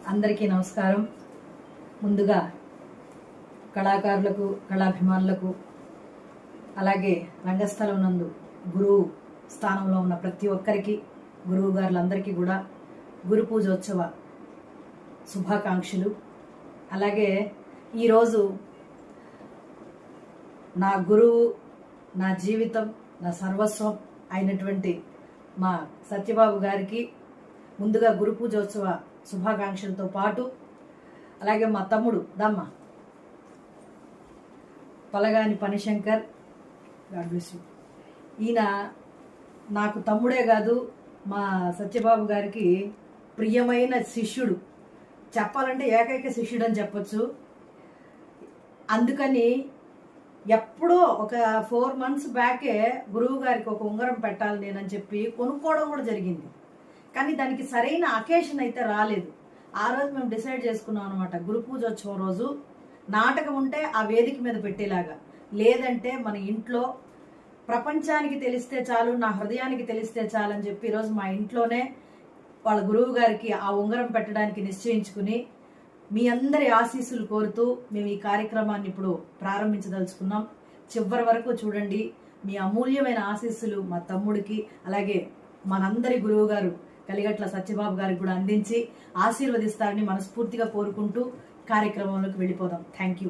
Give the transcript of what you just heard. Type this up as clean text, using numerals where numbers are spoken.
అందరికీ నమస్కారం. ముందుగా కళాకారులకు, కళాభిమానులకు, అలాగే రంగస్థలం నందు గురువు స్థానంలో ఉన్న ప్రతి ఒక్కరికి, గురువు గారులందరికీ కూడా గురు పూజోత్సవ శుభాకాంక్షలు. అలాగే ఈరోజు నా గురువు, నా జీవితం, నా సర్వస్వం అయినటువంటి మా సత్యబాబు గారికి ముందుగా గురు పూజోత్సవ శుభాకాంక్షలతో పాటు, అలాగే మా తమ్ముడు దమ్మ పలగాని పనిశంకర్, గాడ్ బ్లెస్ యూ. ఈయన నాకు తమ్ముడే కాదు, మా సత్యబాబు గారికి ప్రియమైన శిష్యుడు, చెప్పాలంటే ఏకైక శిష్యుడు అని చెప్పచ్చు. అందుకని ఎప్పుడో ఒక 4 months బ్యాకే గురువు గారికి ఒక ఉంగరం పెట్టాలి నేనని చెప్పి కొనుక్కోవడం కూడా జరిగింది. కానీ దానికి సరైన అకేషన్ అయితే రాలేదు. ఆ రోజు మేము డిసైడ్ చేసుకున్నాం అనమాట, గురు పూజోత్సవం రోజు నాటకం ఉంటే ఆ వేదిక మీద పెట్టేలాగా, లేదంటే మన ఇంట్లో ప్రపంచానికి తెలిస్తే చాలు, నా హృదయానికి తెలిస్తే చాలు అని చెప్పి ఈరోజు మా ఇంట్లోనే వాళ్ళ గురువు గారికి ఆ ఉంగరం పెట్టడానికి నిశ్చయించుకుని మీ అందరి ఆశీస్సులు కోరుతూ మేము ఈ కార్యక్రమాన్ని ఇప్పుడు ప్రారంభించదలుచుకున్నాం. చివరి వరకు చూడండి. మీ అమూల్యమైన ఆశీస్సులు మా తమ్ముడికి, అలాగే మనందరి గురువు గారు కలిగట్ల సత్యబాబు గారికి కూడా అందించి ఆశీర్వదిస్తారని మనస్ఫూర్తిగా కోరుకుంటూ కార్యక్రమంలోకి వెళ్ళిపోదాం. Thank you.